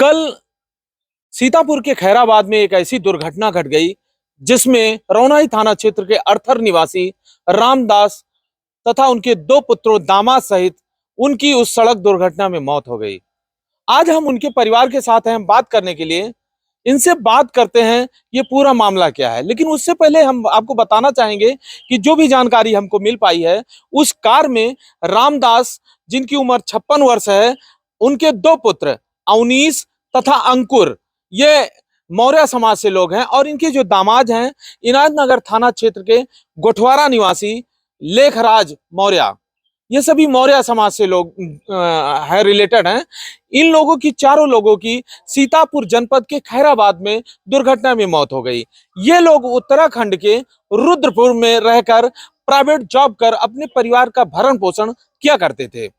कल सीतापुर के खैराबाद में एक ऐसी दुर्घटना घट गई जिसमें रौनाई थाना क्षेत्र के अर्थर निवासी रामदास तथा उनके दो पुत्रों दामाद सहित उनकी उस सड़क दुर्घटना में मौत हो गई। आज हम उनके परिवार के साथ हैं बात करने के लिए। इनसे बात करते हैं ये पूरा मामला क्या है, लेकिन उससे पहले हम आपको बताना चाहेंगे कि जो भी जानकारी हमको मिल पाई है, उस कार में रामदास जिनकी उम्र 56 वर्ष है, उनके दो पुत्र अवनीश तथा अंकुर ये मौर्य समाज से लोग हैं और इनके जो दामाद हैं इनायत नगर थाना क्षेत्र के गोठवारा निवासी लेखराज मौर्य, ये सभी मौर्य समाज से लोग है, रिलेटेड हैं। इन लोगों की, चारों लोगों की सीतापुर जनपद के खैराबाद में दुर्घटना में मौत हो गई। ये लोग उत्तराखंड के रुद्रपुर में रहकर प्राइवेट जॉब कर अपने परिवार का भरण पोषण किया करते थे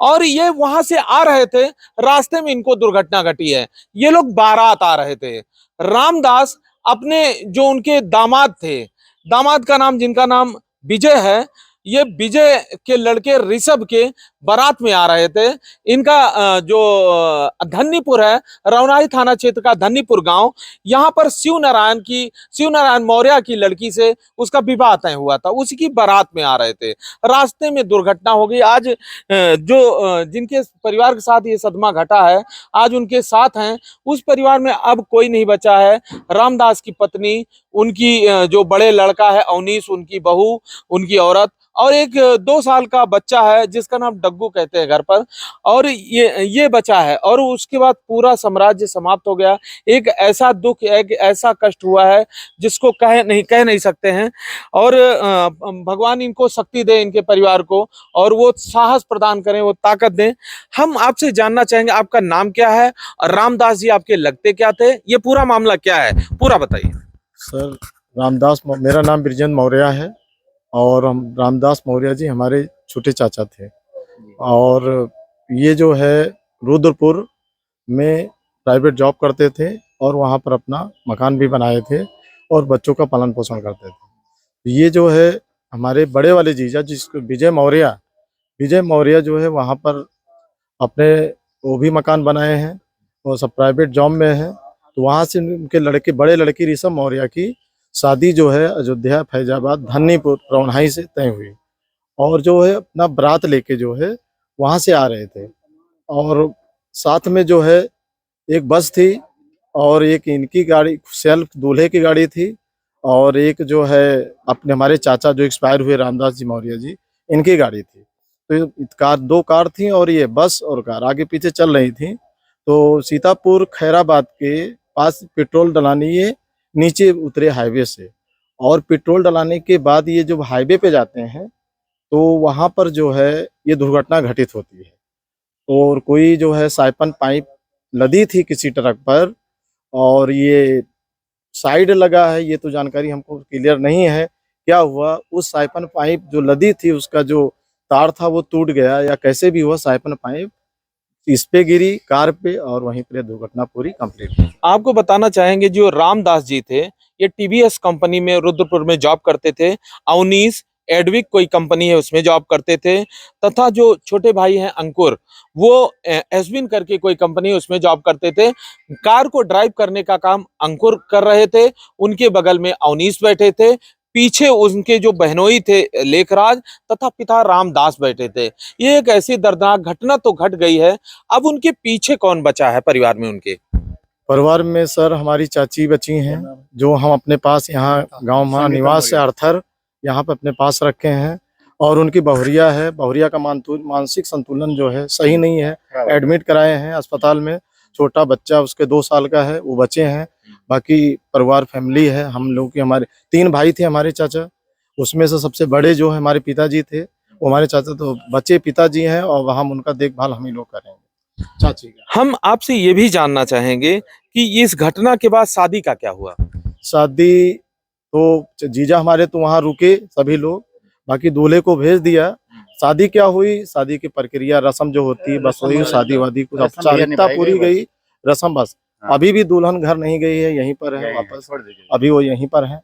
और ये वहां से आ रहे थे। रास्ते में इनको दुर्घटना घटी है। ये लोग बारात आ रहे थे। रामदास अपने जो उनके दामाद थे, दामाद का नाम, जिनका नाम विजय है, ये विजय के लड़के ऋषभ के बारात में आ रहे थे। इनका जो धन्नीपुर है, रौनाई थाना क्षेत्र का धन्नीपुर गांव, यहाँ पर शिव नारायण मौर्य की लड़की से उसका विवाह तय हुआ था। उसी की बारात में आ रहे थे, रास्ते में दुर्घटना हो गई। आज जो जिनके परिवार के साथ ये सदमा घटा है, आज उनके साथ हैं। उस परिवार में अब कोई नहीं बचा है। रामदास की पत्नी, उनकी जो बड़े लड़का है अवनीश, उनकी बहू, उनकी औरत और एक 2 साल का बच्चा है जिसका नाम डग्गू कहते हैं घर पर, और ये बचा है। और उसके बाद पूरा साम्राज्य समाप्त हो गया। एक ऐसा दुख, एक ऐसा कष्ट हुआ है जिसको कह नहीं सकते हैं। और भगवान इनको शक्ति दे, इनके परिवार को, और वो साहस प्रदान करें, वो ताकत दें। हम आपसे जानना चाहेंगे आपका नाम क्या है और रामदास जी आपके लगते क्या थे, ये पूरा मामला क्या है, पूरा बताइए। सर, मेरा नाम बिरजेंद्र मौर्य है और हम रामदास मौर्य जी हमारे छोटे चाचा थे। और ये जो है रुद्रपुर में प्राइवेट जॉब करते थे और वहाँ पर अपना मकान भी बनाए थे और बच्चों का पालन पोषण करते थे। ये जो है हमारे बड़े वाले जीजा, जिसको विजय मौर्य जो है वहाँ पर अपने वो भी मकान बनाए हैं और सब प्राइवेट जॉब में है। तो वहाँ से उनके बड़े लड़की ऋषभ मौर्य की शादी जो है अयोध्या फैजाबाद धन्नीपुर रौनाई से तय हुई और जो है अपना बारात लेके जो है वहाँ से आ रहे थे। और साथ में जो है एक बस थी और एक इनकी गाड़ी, सेल्फ दूल्हे की गाड़ी थी, और एक जो है अपने हमारे चाचा जो एक्सपायर हुए रामदास जी मौर्य जी, इनकी गाड़ी थी। तो दो कार थी और ये बस और कार आगे पीछे चल रही थी। तो सीतापुर खैराबाद के पास पेट्रोल डलाने ये नीचे उतरे हाईवे से, और पेट्रोल डलाने के बाद ये जब हाईवे पे जाते हैं तो वहाँ पर जो है ये दुर्घटना घटित होती है। और कोई जो है साइपन पाइप लदी थी किसी ट्रक पर और ये साइड लगा है, ये तो जानकारी हमको क्लियर नहीं है क्या हुआ। उस साइपन पाइप जो लदी थी उसका जो तार था वो टूट गया या कैसे भी हुआ, साइपन पाइप इस पे गिरी कार पे और वहीं पर दुर्घटना पूरी कंप्लीट हुई। आपको बताना चाहेंगे जो रामदास जी थे ये टीवीएस कंपनी में रुद्रपुर में जॉब करते थे। अवनीश एडविक कोई कंपनी है उसमें जॉब करते थे, तथा जो छोटे भाई हैं अंकुर, वो एसबिन करके कोई कंपनी है उसमें जॉब करते थे। कार को ड्राइव करने का काम अंकुर कर रहे थे, उनके बगल में अवनीश बैठे थे, पीछे उनके जो बहनोई थे लेखराज तथा पिता रामदास बैठे थे। ये एक ऐसी दर्दनाक घटना तो घट गई है। अब उनके पीछे कौन बचा है परिवार में? उनके परिवार में सर हमारी चाची बची हैं जो हम अपने पास यहाँ गांव में निवास से अर्थर यहाँ पे अपने पास रखे हैं, और उनकी बहुरिया है। बहुरिया का मानसिक संतुलन जो है सही नहीं है, एडमिट कराए हैं अस्पताल में। छोटा बच्चा उसके 2 साल का है, वो बचे हैं। बाकी परिवार फैमिली है हम लोग की। हमारे 3 भाई थे हमारे चाचा, उसमें से सबसे बड़े जो है हमारे पिताजी थे, वो हमारे चाचा तो बच्चे पिताजी हैं और हम उनका देखभाल हम ही लोग करेंगे चाची का। हम आपसे ये भी जानना चाहेंगे कि इस घटना के बाद शादी का क्या हुआ? शादी तो जीजा हमारे तो वहाँ रुके सभी लोग, बाकी दूल्हे को भेज दिया। शादी क्या हुई, शादी की प्रक्रिया रस्म जो होती है बस वही, शादी वादी कुछ औपचारिकता पूरी गई, रस्म बस। अभी भी दुल्हन घर नहीं गई है, यहीं पर है वापस, अभी वो यहीं पर है।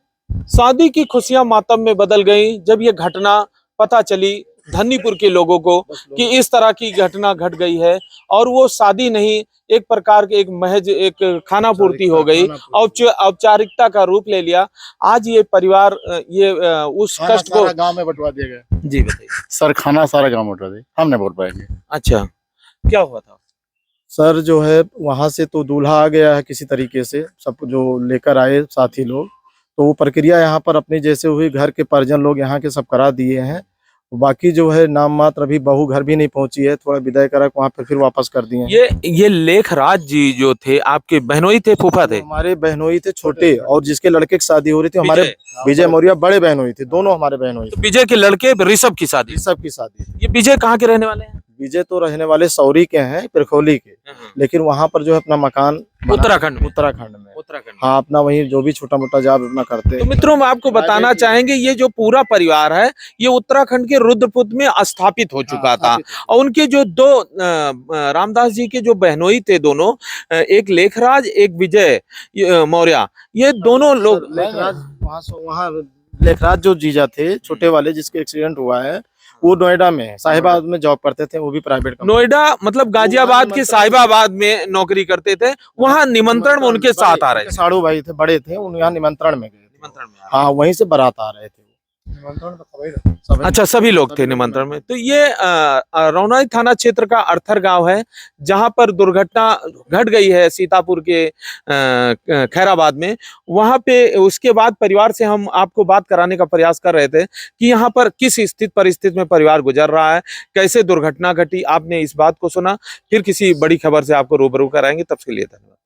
शादी की खुशियां मातम में बदल गईं जब ये घटना पता चली। धन्नीपुर के लोगों को कि इस तरह की घटना घट गई है और वो शादी नहीं, एक प्रकार के एक महज एक खाना पूर्ति हो गई, औपचारिकता का रूप ले लिया। आज ये परिवार उस कष्ट को गांव में बंटवा दिया गया। जी बताइए सर खाना सारा गांव में बंटवा दिया, हम नहीं बोल पाएंगे। अच्छा क्या हुआ था? सर जो है वहां से तो दूल्हा आ गया है किसी तरीके से, सब जो लेकर आए साथी लोग, तो वो प्रक्रिया यहाँ पर अपनी जैसे हुई, घर के परिजन लोग यहाँ के सब करा दिए हैं। बाकी जो है नाम मात्र अभी बहू घर भी नहीं पहुंची है, थोड़ा विदाई करा वहाँ पर फिर वापस कर दिए हैं। ये लेखराज जी जो थे आपके बहनोई थे, फूफा थे? हमारे बहनोई थे छोटे, और जिसके लड़के की शादी हो रही थी हमारे विजय मौर्य बड़े बहनोई थे, दोनों हमारे बहनोई तो विजय के लड़के ऋषभ की शादी? ऋषभ की शादी। ये विजय कहाँ के रहने वाले हैं? विजय तो रहने वाले सौरी के हैं, पिरखोली के, लेकिन वहाँ पर जो है अपना मकान उत्तराखंड में। उत्तराखंड में उत्तराखंड। हाँ, अपना वही जो भी छोटा मोटा जॉब अपना करते तो हैं। मित्रों मैं आपको बताना चाहेंगे ये जो पूरा परिवार है ये उत्तराखंड के रुद्रपुर में स्थापित हो चुका था और उनके जो दो रामदास जी के जो बहनोई थे दोनों, एक लेखराज एक विजय मौर्य, ये दोनों लोग वहाँ लेखराज जो जीजा थे छोटे वाले जिसके एक्सीडेंट हुआ है, वो नोएडा में साहिबाबाद में जॉब करते थे, वो भी प्राइवेट कंपनी। नोएडा मतलब गाजियाबाद के साहिबाबाद में नौकरी करते थे, वहाँ निमंत्रण में उनके साथ आ रहे थे। साड़ू भाई थे, बड़े थे, उन यहाँ निमंत्रण में गए। निमंत्रण में हाँ, वहीं से बारात आ रहे थे। अच्छा सभी लोग थे निमंत्रण में। तो ये रौनाई थाना क्षेत्र का अर्थर गांव है जहां पर दुर्घटना घट गई है सीतापुर के खैराबाद में। वहां पे उसके बाद परिवार से हम आपको बात कराने का प्रयास कर रहे थे कि यहाँ पर किस स्थिति परिस्थिति में परिवार गुजर रहा है, कैसे दुर्घटना घटी। आपने इस बात को सुना, फिर किसी बड़ी खबर से आपको रूबरू कराएंगे। तब के लिए धन्यवाद।